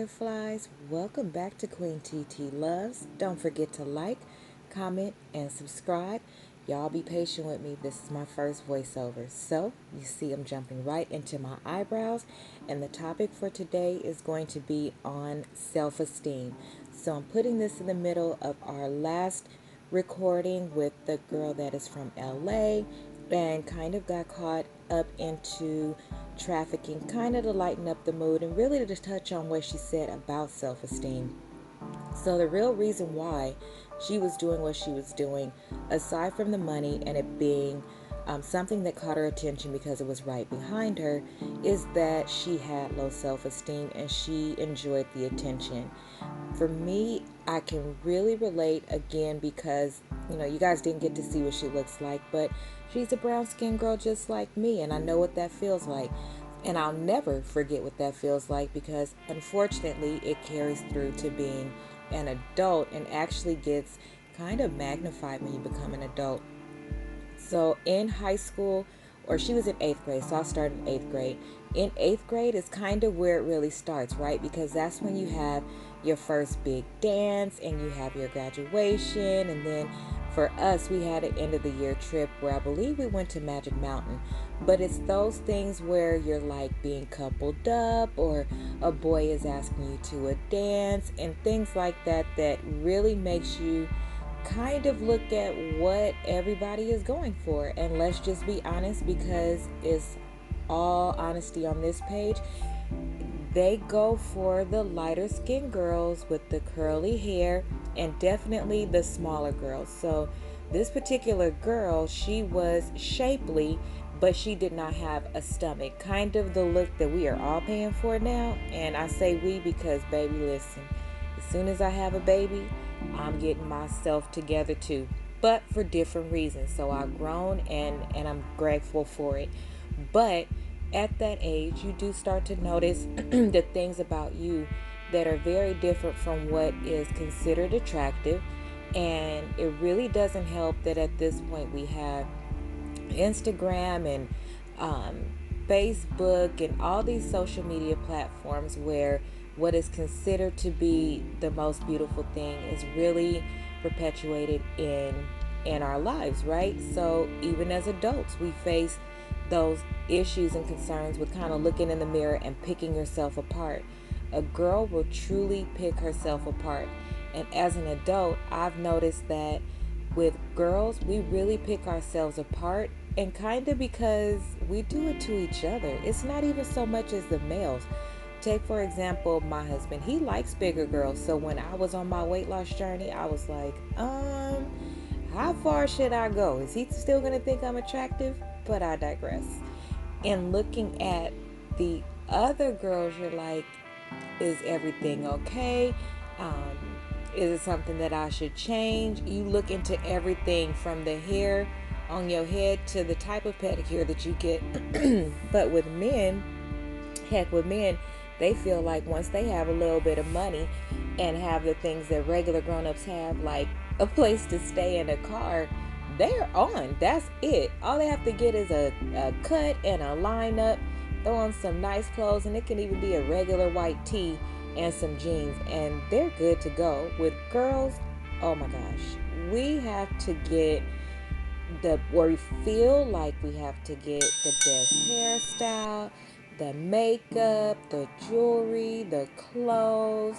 butterflies. Welcome back to QueenTitiLoves. Don't forget to like, comment, and subscribe. Y'all be patient with me. This is my first voiceover. So, you see I'm jumping right into my eyebrows. And the topic for today is going to be on self-esteem. So, I'm putting this in the middle of our last recording with the girl that is from LA and kind of got caught up into trafficking, kind of to lighten up the mood and really to touch on what she said about self-esteem. So the real reason why she was doing what she was doing, aside from the money and it being something that caught her attention because it was right behind her, is that she had low self-esteem and she enjoyed the attention. For me, I can really relate again because, you guys didn't get to see what she looks like, but she's a brown-skinned girl just like me, and I know what that feels like. And I'll never forget what that feels like because, unfortunately, it carries through to being an adult and actually gets kind of magnified when you become an adult. So in high school, or she was in 8th grade, so I started in 8th grade. In 8th grade is kind of where it really starts, right? Because that's when you have your first big dance and you have your graduation. And then for us, we had an end of the year trip where I believe we went to Magic Mountain. But it's those things where you're like being coupled up or a boy is asking you to a dance and things like that that really makes you kind of look at what everybody is going for. And let's just be honest, because it's all honesty on this page, they go for the lighter skinned girls with the curly hair and definitely the smaller girls. So this particular girl, she was shapely, but she did not have a stomach. Kind of the look that we are all paying for now. And I say we because, baby, listen, as soon as I have a baby, I'm getting myself together too, but for different reasons. So I've grown and I'm grateful for it. But at that age, you do start to notice the things about you that are very different from what is considered attractive. And it really doesn't help that at this point we have Instagram and Facebook and all these social media platforms where what is considered to be the most beautiful thing is really perpetuated in our lives, right? So even as adults, we face those issues and concerns with kind of looking in the mirror and picking yourself apart. A girl will truly pick herself apart. And as an adult, I've noticed that with girls, we really pick ourselves apart, and kind of because we do it to each other. It's not even so much as the males. Take, for example, my husband. He likes bigger girls. So when I was on my weight loss journey, I was like, how far should I go? Is he still going to think I'm attractive? But I digress. And looking at the other girls, you're like, is everything okay? Is it something that I should change? You look into everything from the hair on your head to the type of pedicure that you get. But with men, they feel like once they have a little bit of money and have the things that regular grown-ups have, like a place to stay and a car, they're on. That's it. All they have to get is a cut and a lineup, throw on some nice clothes, and it can even be a regular white tee and some jeans, and they're good to go. With girls, oh my gosh, we have to get or we feel like we have to get the best hairstyle, the makeup, the jewelry, the clothes,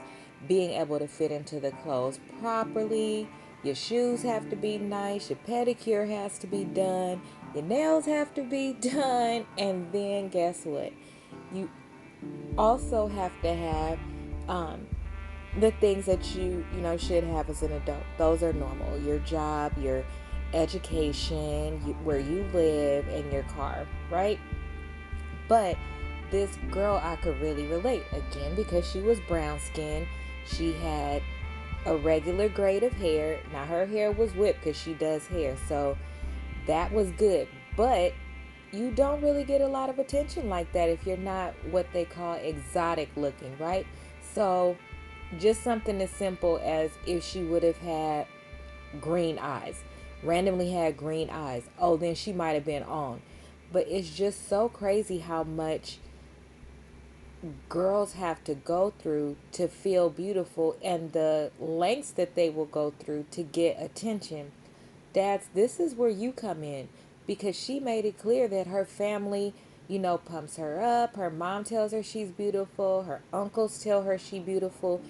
being able to fit into the clothes properly. Your shoes have to be nice, your pedicure has to be done, your nails have to be done, and then guess what? You also have to have the things that you should have as an adult. Those are normal. Your job, your education, where you live, and your car, right? But this girl, I could really relate again because she was brown skinned. She had a regular grade of hair. Now her hair was whipped because she does hair, so that was good. But you don't really get a lot of attention like that if you're not what they call exotic looking, right? So just something as simple as if she would have had green eyes, randomly had green eyes, oh, then she might have been on. But it's just so crazy how much girls have to go through to feel beautiful, and the lengths that they will go through to get attention. Dads, this is where you come in, because she made it clear that her family, pumps her up. Her mom tells her she's beautiful. Her uncles tell her she's beautiful.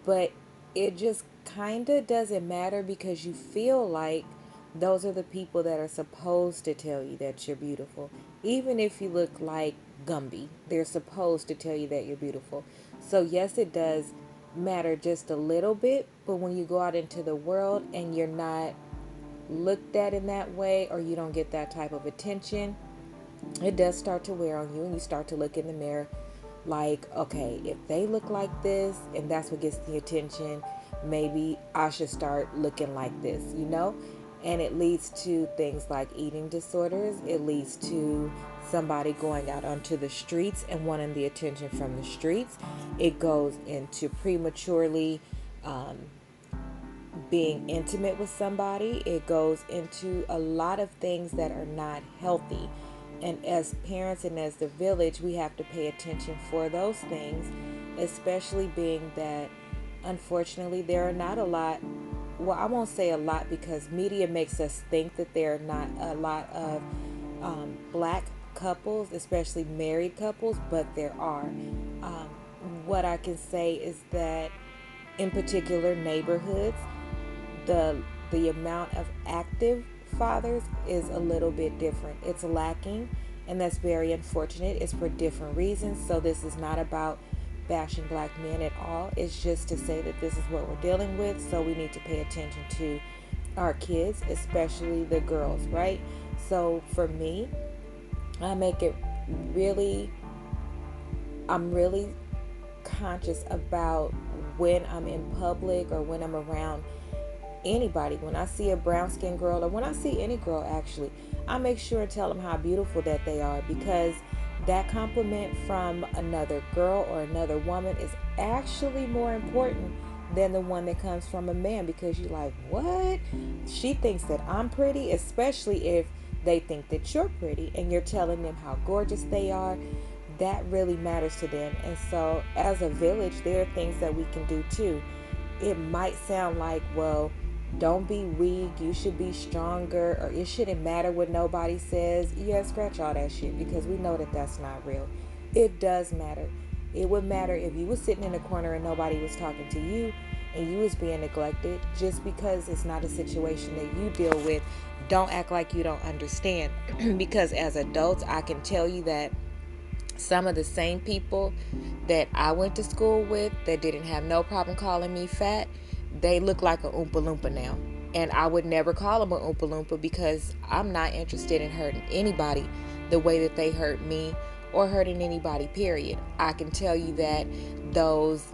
But it just kind of doesn't matter, because you feel like those are the people that are supposed to tell you that you're beautiful. Even if you look like Gumby, they're supposed to tell you that you're beautiful. So, yes, it does matter just a little bit, but when you go out into the world and you're not looked at in that way, or you don't get that type of attention, it does start to wear on you, and you start to look in the mirror like, okay, if they look like this and that's what gets the attention, maybe I should start looking like this. And it leads to things like eating disorders. It leads to somebody going out onto the streets and wanting the attention from the streets. It goes into prematurely being intimate with somebody. It goes into a lot of things that are not healthy. And as parents and as the village, we have to pay attention for those things, especially being that, unfortunately, there are not a lot. Well, I won't say a lot, because media makes us think that there are not a lot of black couples, especially married couples, but there are. What I can say is that in particular neighborhoods, the amount of active fathers is a little bit different. It's lacking, and that's very unfortunate. It's for different reasons. So this is not about bashing black men at all. It's just to say that this is what we're dealing with, so we need to pay attention to our kids, especially the girls, right? So for me, I make it really, I'm really conscious about when I'm in public or when I'm around anybody. When I see a brown skinned girl, or when I see any girl actually, I make sure to tell them how beautiful that they are, because that compliment from another girl or another woman is actually more important than the one that comes from a man, because you're like, what? She thinks that I'm pretty, especially if they think that you're pretty and you're telling them how gorgeous they are. That really matters to them. And so as a village, there are things that we can do too. It might sound like, well, don't be weak, you should be stronger, or it shouldn't matter what nobody says. Yeah, scratch all that shit, because we know that that's not real. It does matter. It would matter if you were sitting in a corner and nobody was talking to you and you was being neglected. Just because it's not a situation that you deal with, don't act like you don't understand. Because as adults, I can tell you that some of the same people that I went to school with that didn't have no problem calling me fat, they look like a Oompa Loompa now. And I would never call them a Oompa Loompa, because I'm not interested in hurting anybody the way that they hurt me, or hurting anybody, period. I can tell you that those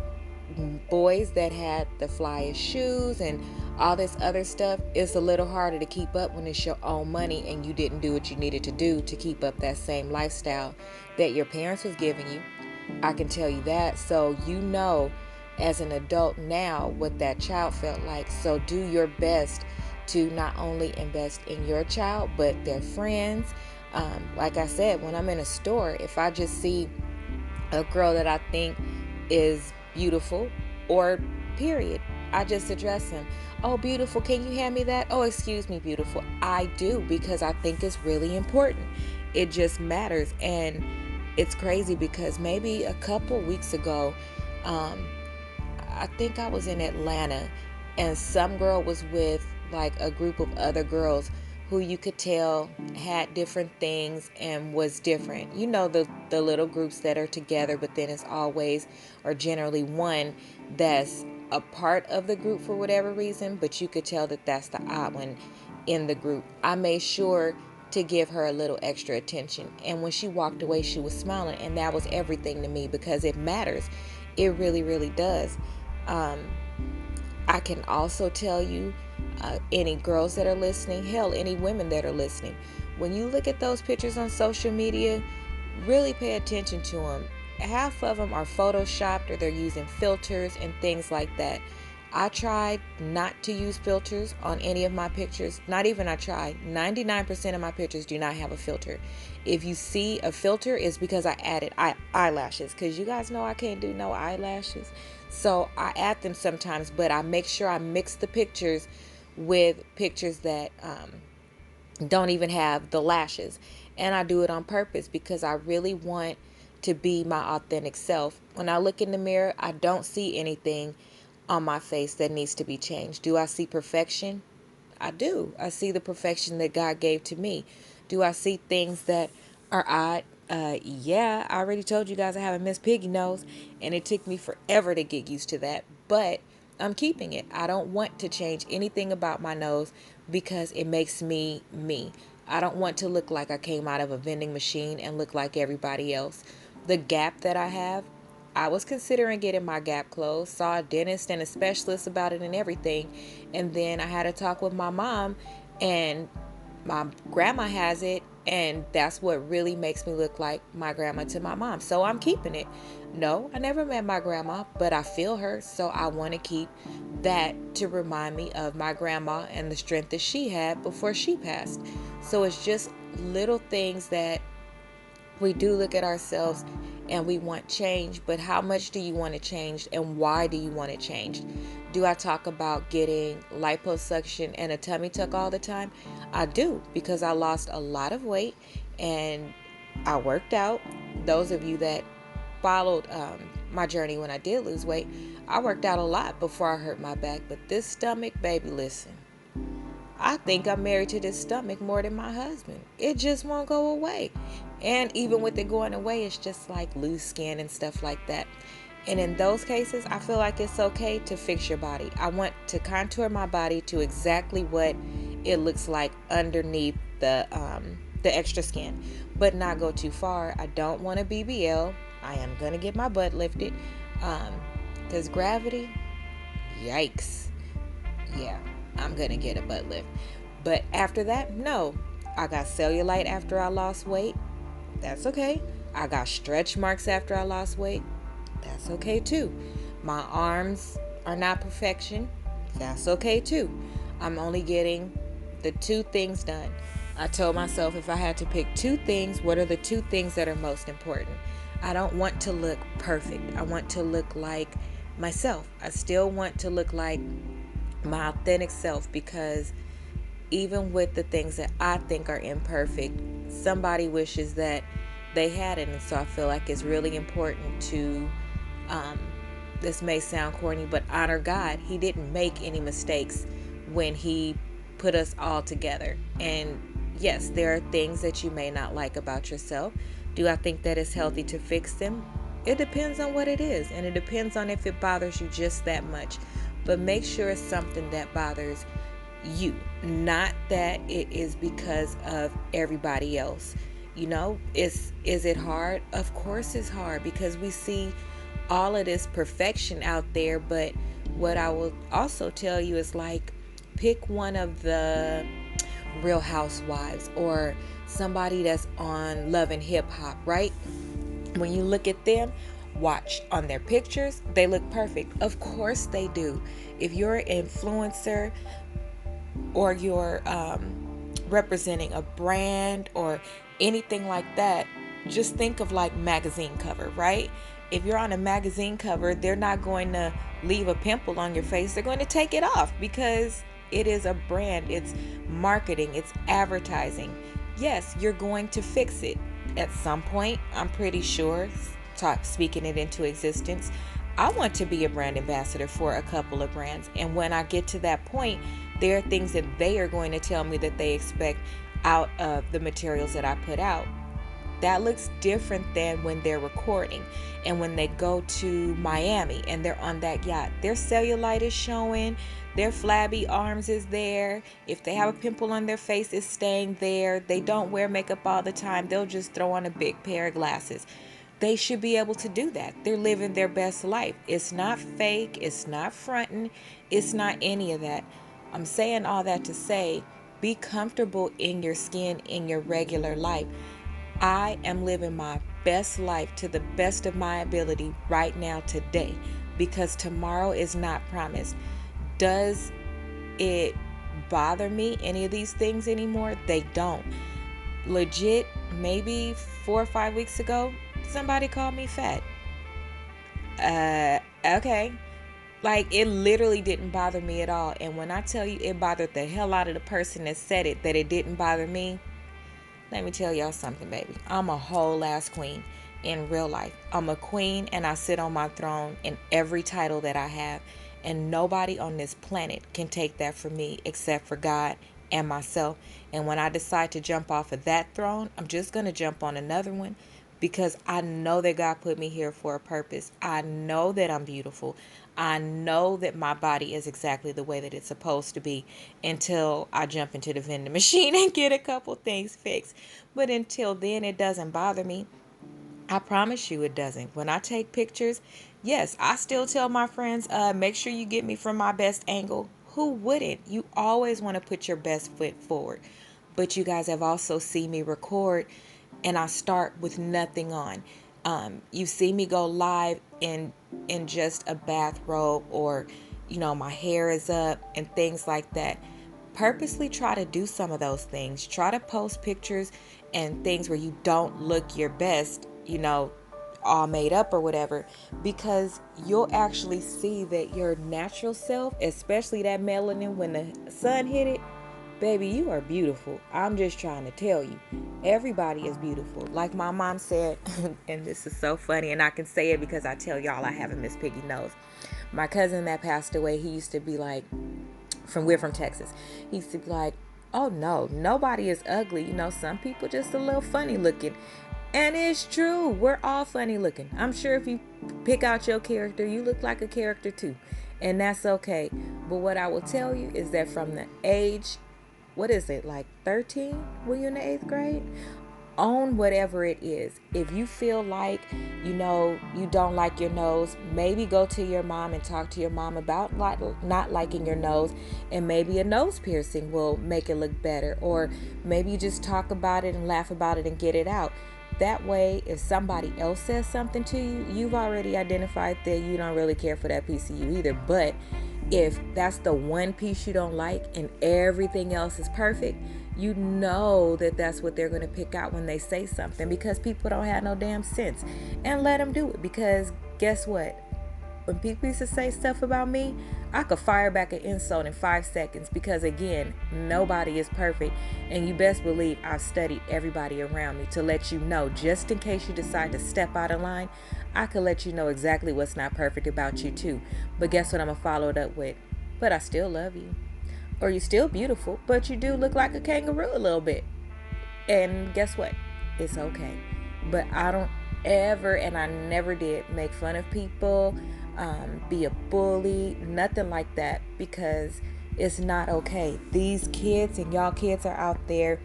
boys that had the flyest shoes and all this other stuff, it's a little harder to keep up when it's your own money and you didn't do what you needed to do to keep up that same lifestyle that your parents was giving you. I can tell you that. So as an adult now what that child felt like. So do your best to not only invest in your child but their friends. Like I said, when I'm in a store, if I just see a girl that I think is beautiful, or period, I just address them. Oh, beautiful, can you hand me that? Oh, excuse me, beautiful. I do, because I think it's really important. It just matters. And it's crazy because maybe a couple weeks ago, I think I was in Atlanta, and some girl was with like a group of other girls who you could tell had different things and was different. The little groups that are together, but then it's always or generally one that's a part of the group for whatever reason, but you could tell that that's the odd one in the group. I made sure to give her a little extra attention, and when she walked away, she was smiling, and that was everything to me, because it matters. It really, really does. I can also tell you, any girls that are listening, hell, any women that are listening, when you look at those pictures on social media, really pay attention to them. Half of them are photoshopped, or they're using filters and things like that. I tried not to use filters on any of my pictures. Not even I tried. 99% of my pictures do not have a filter. If you see a filter, it's because I added eyelashes. Because you guys know I can't do no eyelashes. So I add them sometimes, but I make sure I mix the pictures with pictures that don't even have the lashes. And I do it on purpose because I really want to be my authentic self. When I look in the mirror, I don't see anything on my face that needs to be changed. Do I see perfection? I do. I see the perfection that God gave to me. Do I see things that are odd? Yeah, I already told you guys I have a Miss Piggy nose, and it took me forever to get used to that. But I'm keeping it. I don't want to change anything about my nose because it makes me me. I don't want to look like I came out of a vending machine and look like everybody else. The gap that I have, I was considering getting my gap closed, saw a dentist and a specialist about it and everything. And then I had a talk with my mom, and my grandma has it, and that's what really makes me look like my grandma to my mom. So I'm keeping it. No, I never met my grandma, but I feel her, so I want to keep that to remind me of my grandma and the strength that she had before she passed. So it's just little things that we do look at ourselves and we want change, but how much do you want to change and why do you want it changed? Do I talk about getting liposuction and a tummy tuck all the time? I do, because I lost a lot of weight and I worked out. Those of you that followed my journey when I did lose weight, I worked out a lot before I hurt my back. But this stomach, baby, listen, I think I'm married to this stomach more than my husband. It just won't go away. And even with it going away, it's just like loose skin and stuff like that. And in those cases, I feel like it's okay to fix your body. I want to contour my body to exactly what it looks like underneath the extra skin, but not go too far. I don't want a BBL. I am going to get my butt lifted because gravity, yikes. Yeah, I'm going to get a butt lift. But after that, no. I got cellulite after I lost weight. That's okay. I got stretch marks after I lost weight. That's okay too. My arms are not perfection. That's okay too. I'm only getting the 2 things done. I told myself if I had to pick 2 things, what are the 2 things that are most important? I don't want to look perfect. I want to look like myself. I still want to look like my authentic self, because even with the things that I think are imperfect, somebody wishes that they had it. And so I feel like it's really important to, this may sound corny, but honor God. He didn't make any mistakes when he put us all together. And yes, there are things that you may not like about yourself. Do I think that it's healthy to fix them? It depends on what it is, and it depends on if it bothers you just that much. But make sure it's something that bothers you, not that it is because of everybody else. You know, is it hard? Of course it's hard, because we see all of this perfection out there. But what I will also tell you is, like, pick one of the Real Housewives or somebody that's on Love and Hip Hop, right? When you look at them, watch on their pictures, they look perfect. Of course they do. If you're an influencer or you're representing a brand or anything like that, just think of like magazine cover, right? If you're on a magazine cover, they're not going to leave a pimple on your face. They're going to take it off because it is a brand. It's marketing. It's advertising. Yes, you're going to fix it at some point. I'm pretty sure, speaking it into existence, I want to be a brand ambassador for a couple of brands. And when I get to that point, there are things that they are going to tell me that they expect out of the materials that I put out. That looks different than when they're recording and when they go to Miami and they're on that yacht. Their cellulite is showing, their flabby arms is there. If they have a pimple on their face, it's staying there. They don't wear makeup all the time. They'll just throw on a big pair of glasses. They should be able to do that. They're living their best life. It's not fake. It's not fronting. It's not any of that. I'm saying all that to say, be comfortable in your skin in your regular life. I am living my best life to the best of my ability right now, today, because tomorrow is not promised. Does it bother me, any of these things anymore? They don't. Legit, maybe 4 or 5 weeks ago, somebody called me fat. Okay. Like, it literally didn't bother me at all. And when I tell you it bothered the hell out of the person that said it, that it didn't bother me, let me tell y'all something, baby. I'm a whole ass queen in real life. I'm a queen, and I sit on my throne in every title that I have. And nobody on this planet can take that from me except for God and myself. And when I decide to jump off of that throne, I'm just going to jump on another one, because I know that God put me here for a purpose. I know that I'm beautiful. I know that my body is exactly the way that it's supposed to be, until I jump into the vending machine and get a couple things fixed. But until then, it doesn't bother me. I promise you it doesn't. When I take pictures, yes, I still tell my friends, make sure you get me from my best angle. Who wouldn't? You always want to put your best foot forward. But you guys have also seen me record, and I start with nothing on. You see me go live in just a bathrobe, or my hair is up and things like that. Purposely try to do some of those things. Try to post pictures and things where you don't look your best, all made up or whatever, because you'll actually see that your natural self, especially that melanin when the sun hit it, baby, you are beautiful. I'm just trying to tell you, everybody is beautiful. Like my mom said, and this is so funny, and I can say it because I tell y'all I have a Miss Piggy nose. My cousin that passed away, he used to be like, we're from Texas. He used to be like, oh no, nobody is ugly. Some people just a little funny looking. And it's true. We're all funny looking. I'm sure if you pick out your character, you look like a character too. And that's okay. But what I will tell you is that from the age, what is it, like 13 when you're in the 8th grade? Own whatever it is. If you feel like, you don't like your nose, maybe go to your mom and talk to your mom about not liking your nose, and maybe a nose piercing will make it look better. Or maybe you just talk about it and laugh about it and get it out. That way, if somebody else says something to you, you've already identified that you don't really care for that piece of you either. But if that's the one piece you don't like and everything else is perfect, you know that that's what they're going to pick out when they say something, because people don't have no damn sense. And let them do it, because guess what? When people used to say stuff about me, I could fire back an insult in 5 seconds, because again, nobody is perfect. And you best believe I've studied everybody around me to let you know, just in case you decide to step out of line, I could let you know exactly what's not perfect about you too. But guess what I'm going to follow it up with? But I still love you. Or you're still beautiful, but you do look like a kangaroo a little bit. And guess what? It's okay. But I don't ever, and I never did, make fun of people, be a bully, nothing like that, because it's not okay. These kids and y'all kids are out there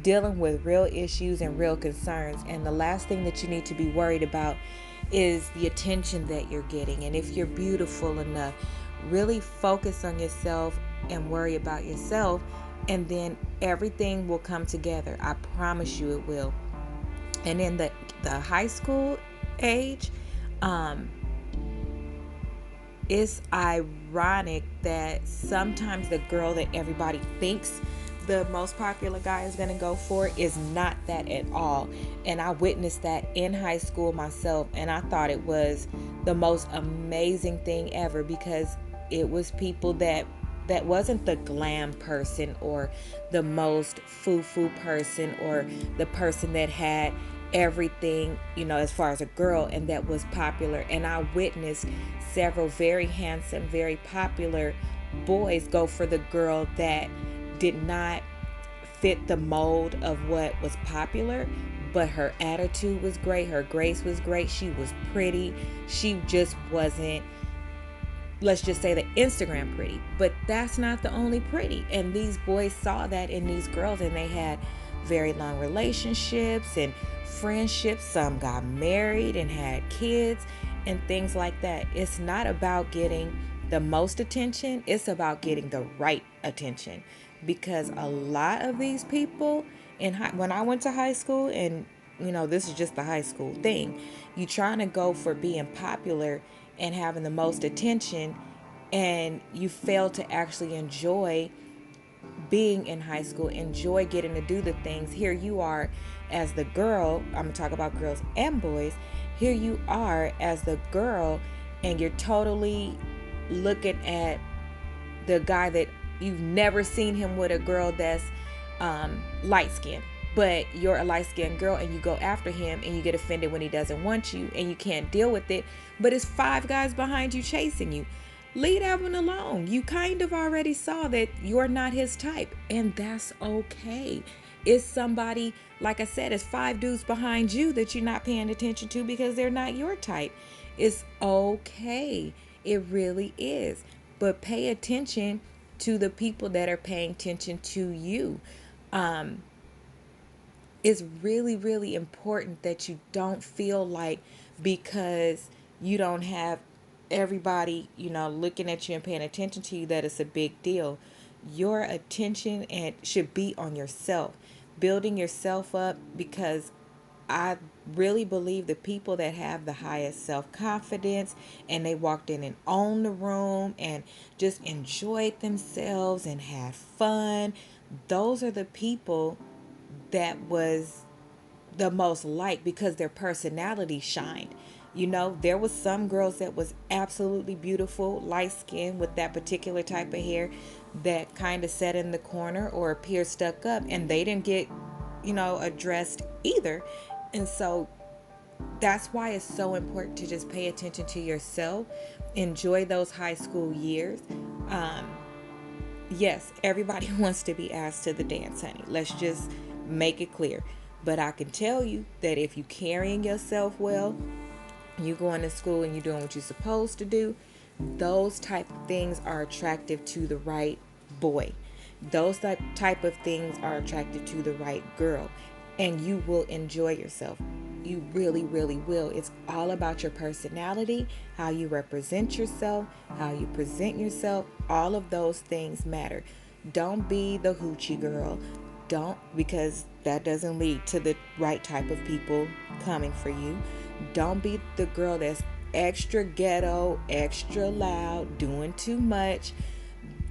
dealing with real issues and real concerns. And the last thing that you need to be worried about is the attention that you're getting. And if you're beautiful enough, really focus on yourself and worry about yourself, and then everything will come together. I promise you it will. And in the high school age, it's ironic that sometimes the girl that everybody thinks the most popular guy is going to go for is not that at all. And I witnessed that in high school myself, and I thought it was the most amazing thing ever, because it was people that wasn't the glam person, or the most foo-foo person, or the person that had everything, as far as a girl, and that was popular. And I witnessed several very handsome, very popular boys go for the girl that did not fit the mold of what was popular, but her attitude was great, her grace was great, she was pretty, she just wasn't, let's just say, the Instagram pretty. But that's not the only pretty. And these boys saw that in these girls, and they had very long relationships and friendships. Some got married and had kids and things like that. It's not about getting the most attention. It's about getting the right attention. Because a lot of these people, when I went to high school, and this is just the high school thing, you trying to go for being popular and having the most attention, and you fail to actually enjoy being in high school, enjoy getting to do the things. Here you are as the girl, I'm gonna talk about girls and boys. Here you are as the girl, and you're totally looking at the guy that you've never seen him with a girl that's light skinned, but you're a light skinned girl, and you go after him and you get offended when he doesn't want you and you can't deal with it, but it's 5 guys behind you chasing you. Leave that one alone. You kind of already saw that you're not his type, and that's okay. It's somebody, like I said, it's 5 dudes behind you that you're not paying attention to because they're not your type. It's okay. It really is. But pay attention to the people that are paying attention to you. It's really, really important that you don't feel like because you don't have everybody, looking at you and paying attention to you, that it's a big deal. Your attention and should be on yourself, building yourself up, because I really believe the people that have the highest self-confidence and they walked in and owned the room and just enjoyed themselves and had fun, those are the people that was the most liked because their personality shined. There was some girls that was absolutely beautiful, light skin with that particular type of hair that kind of sat in the corner or appeared stuck up, and they didn't get, addressed either. And so that's why it's so important to just pay attention to yourself. Enjoy those high school years. Yes, everybody wants to be asked to the dance, honey. Let's just make it clear. But I can tell you that if you carrying yourself well, you going to school and you doing what you're supposed to do, those type of things are attractive to the right boy. Those type of things are attractive to the right girl. And you will enjoy yourself. You really, really will. It's all about your personality, how you represent yourself, how you present yourself. All of those things matter. Don't be the hoochie girl. Don't, because that doesn't lead to the right type of people coming for you. Don't be the girl that's extra ghetto, extra loud, doing too much.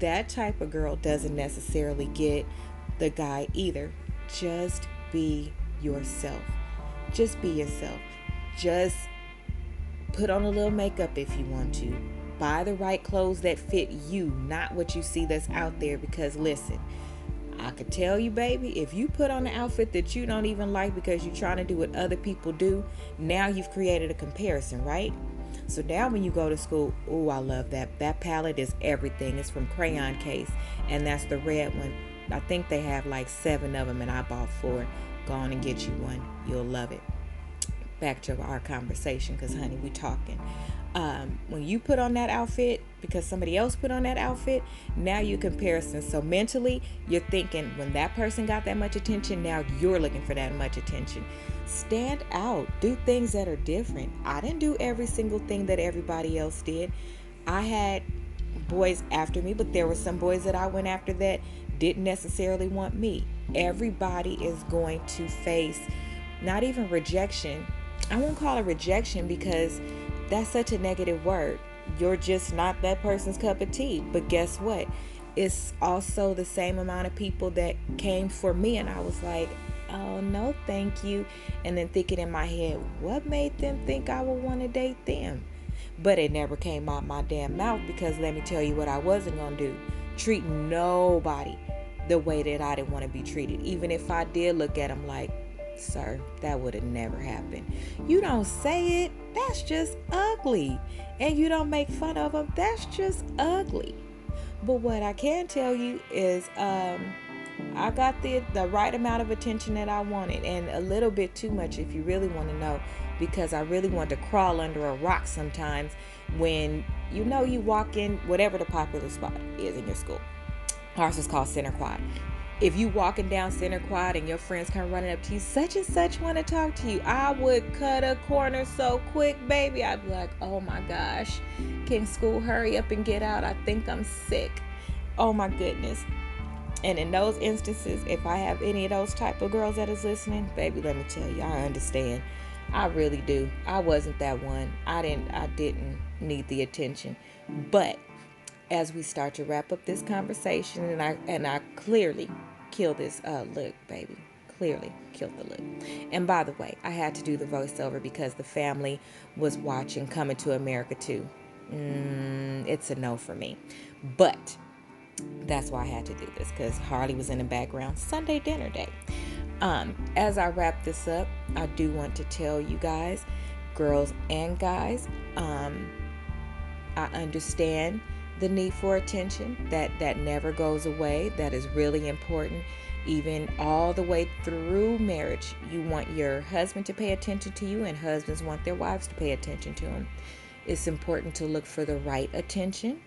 That type of girl doesn't necessarily get the guy either. Just be yourself. Just be yourself. Just put on a little makeup if you want to. Buy the right clothes that fit you, not what you see that's out there. Because listen, I could tell you, baby, if you put on an outfit that you don't even like because you're trying to do what other people do, now you've created a comparison, right? So now when you go to school, oh, I love that. That palette is everything. It's from Crayon Case, and that's the red one. I think they have like 7 of them, and I bought 4. Go on and get you one. You'll love it. Back to our conversation, because, honey, we talking. When you put on that outfit because somebody else put on that outfit, now you comparison. So mentally, you're thinking when that person got that much attention, now you're looking for that much attention. Stand out. Do things that are different. I didn't do every single thing that everybody else did. I had boys after me, but there were some boys that I went after that didn't necessarily want me. Everybody is going to face not even rejection. I won't call it rejection because that's such a negative word. You're just not that person's cup of tea. But guess what? It's also the same amount of people that came for me, and I was like, oh, no, thank you. And then thinking in my head, what made them think I would want to date them? But it never came out my damn mouth, because let me tell you what I wasn't going to do. Treat nobody the way that I didn't want to be treated. Even if I did look at them like, sir, that would have never happened. You don't say it. That's just ugly. And you don't make fun of them. That's just ugly. But what I can tell you is I got the right amount of attention that I wanted, and a little bit too much if you really want to know, because I really want to crawl under a rock sometimes when you walk in whatever the popular spot is in your school. Ours was called Center Quad. If you walking down Center Quad and your friends come running up to you, such and such want to talk to you, I would cut a corner so quick, baby. I'd be like, oh my gosh, can school hurry up and get out? I think I'm sick. Oh my goodness. And in those instances, if I have any of those type of girls that is listening, baby, let me tell you, I understand. I really do. I wasn't that one. I didn't need the attention. But as we start to wrap up this conversation, and I clearly kill this look, baby. Clearly killed the look. And by the way, I had to do the voiceover because the family was watching Coming to America too. It's a no for me. But that's why I had to do this, because Harley was in the background. Sunday dinner day. As I wrap this up, I do want to tell you guys, girls and guys, I understand the need for attention. That never goes away. That is really important. Even all the way through marriage, you want your husband to pay attention to you, and husbands want their wives to pay attention to them. It's important to look for the right attention.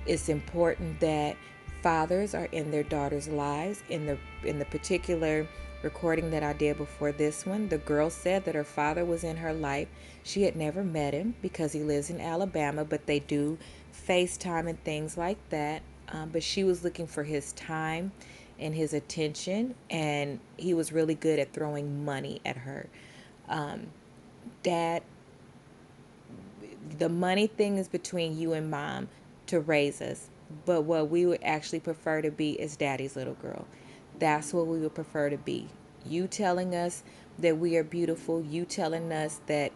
It's important that fathers are in their daughters' lives. In the particular recording that I did before this one, the girl said that her father was in her life. She had never met him because he lives in Alabama, but they do FaceTime and things like that. But she was looking for his time and his attention, and he was really good at throwing money at her. Dad, the money thing is between you and mom to raise us, but what we would actually prefer to be is daddy's little girl. That's what we would prefer to be. You telling us that we are beautiful, you telling us that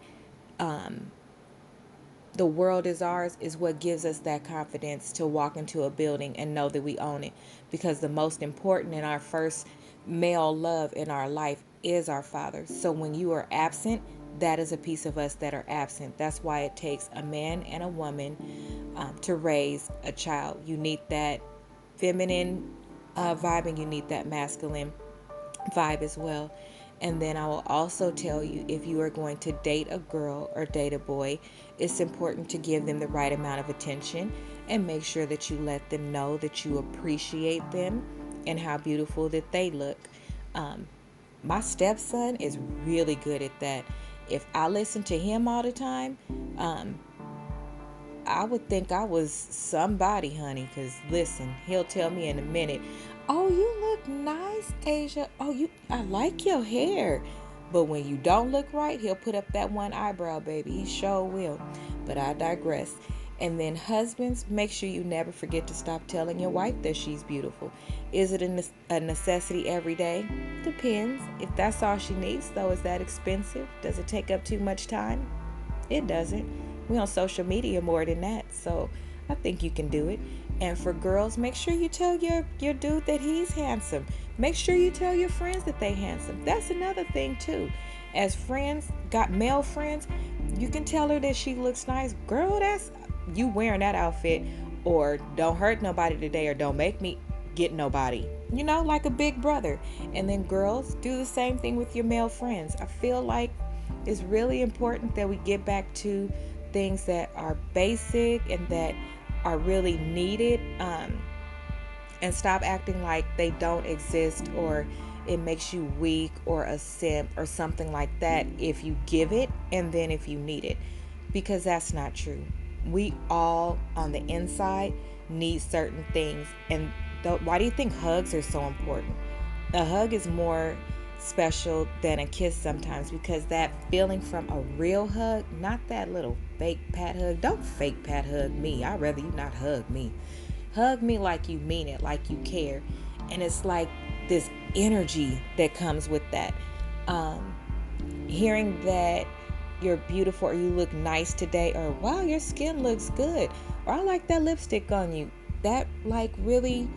the world is ours, is what gives us that confidence to walk into a building and know that we own it. Because the most important and our first male love in our life is our father. So when you are absent, that is a piece of us that are absent. That's why it takes a man and a woman to raise a child. You need that feminine vibe, and you need that masculine vibe as well. And then I will also tell you, if you are going to date a girl or date a boy, it's important to give them the right amount of attention and make sure that you let them know that you appreciate them and how beautiful that they look. My stepson is really good at that. If I listen to him all the time, I would think I was somebody, honey, because listen, he'll tell me in a minute, oh, you look nice, Asia. Oh, I like your hair. But when you don't look right, he'll put up that one eyebrow, baby. He sure will. But I digress. And then husbands, make sure you never forget to stop telling your wife that she's beautiful. Is it a necessity every day? Depends. If that's all she needs, though, is that expensive? Does it take up too much time? It doesn't. We on social media more than that, so I think you can do it. And for girls, make sure you tell your dude that he's handsome. Make sure you tell your friends that they handsome. That's another thing too. As friends, got male friends, you can tell her that she looks nice. Girl, that's you wearing that outfit, or don't hurt nobody today, or don't make me get nobody. You know, like a big brother. And then girls, do the same thing with your male friends. I feel like it's really important that we get back to things that are basic and that are really needed, and stop acting like they don't exist, or it makes you weak or a simp or something like that if you give it and then if you need it, because that's not true. We all on the inside need certain things. And why do you think hugs are so important? A hug is more special than a kiss sometimes, because that feeling from a real hug, not that little fake pat hug. Don't fake pat hug me. I'd rather you not hug me. Hug me like you mean it, like you care. And it's like this energy that comes with that. Hearing that you're beautiful, or you look nice today, or wow, your skin looks good, or I like that lipstick on you, that like really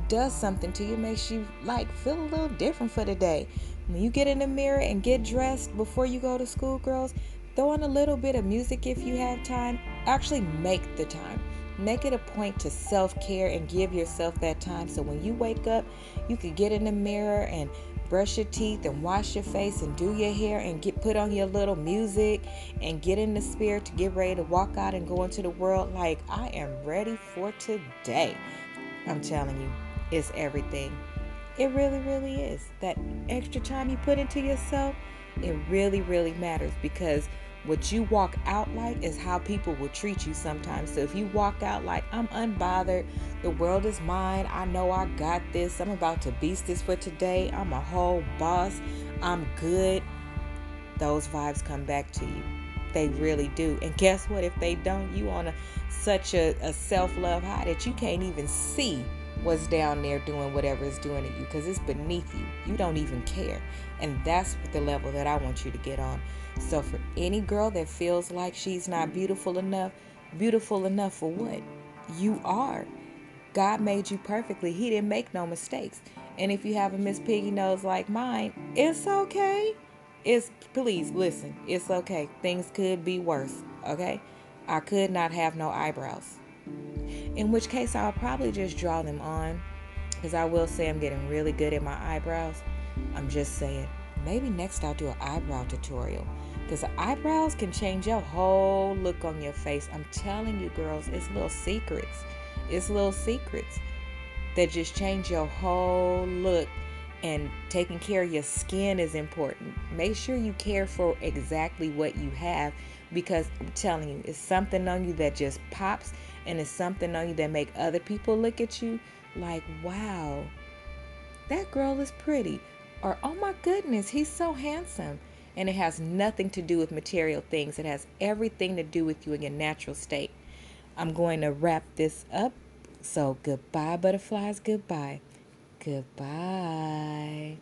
does something to you, makes you like feel a little different for the day. When you get in the mirror and get dressed before you go to school, girls, throw on a little bit of music if you have time. Actually make the time. Make it a point to self-care and give yourself that time, so when you wake up, you can get in the mirror and brush your teeth and wash your face and do your hair and put on your little music and get in the spirit to get ready to walk out and go into the world like, I am ready for today. I'm telling you, it's everything. It really, really is. That extra time you put into yourself, it really, really matters, because what you walk out like is how people will treat you sometimes. So if you walk out like, I'm unbothered, the world is mine, I know I got this, I'm about to beast this for today, I'm a whole boss, I'm good, those vibes come back to you. They really do. And guess what? If they don't, you on such a self-love high that you can't even see what's down there doing whatever it's doing to you, because it's beneath you. You don't even care. And that's the level that I want you to get on. So for any girl that feels like she's not beautiful enough for what? You are. God made you perfectly. He didn't make no mistakes. And if you have a Miss Piggy nose like mine, it's okay. Please listen, it's okay. Things could be worse, okay? I could not have no eyebrows. In which case I'll probably just draw them on, because I will say I'm getting really good at my eyebrows. I'm just saying, maybe next I'll do an eyebrow tutorial, because eyebrows can change your whole look on your face. I'm telling you, girls, it's little secrets. It's little secrets that just change your whole look. And taking care of your skin is important. Make sure you care for exactly what you have, because I'm telling you, it's something on you that just pops, and it's something on you that make other people look at you like, wow, that girl is pretty, or oh my goodness, he's so handsome. And it has nothing to do with material things. It has everything to do with you in your natural state. I'm going to wrap this up. So goodbye, butterflies. Goodbye. Goodbye.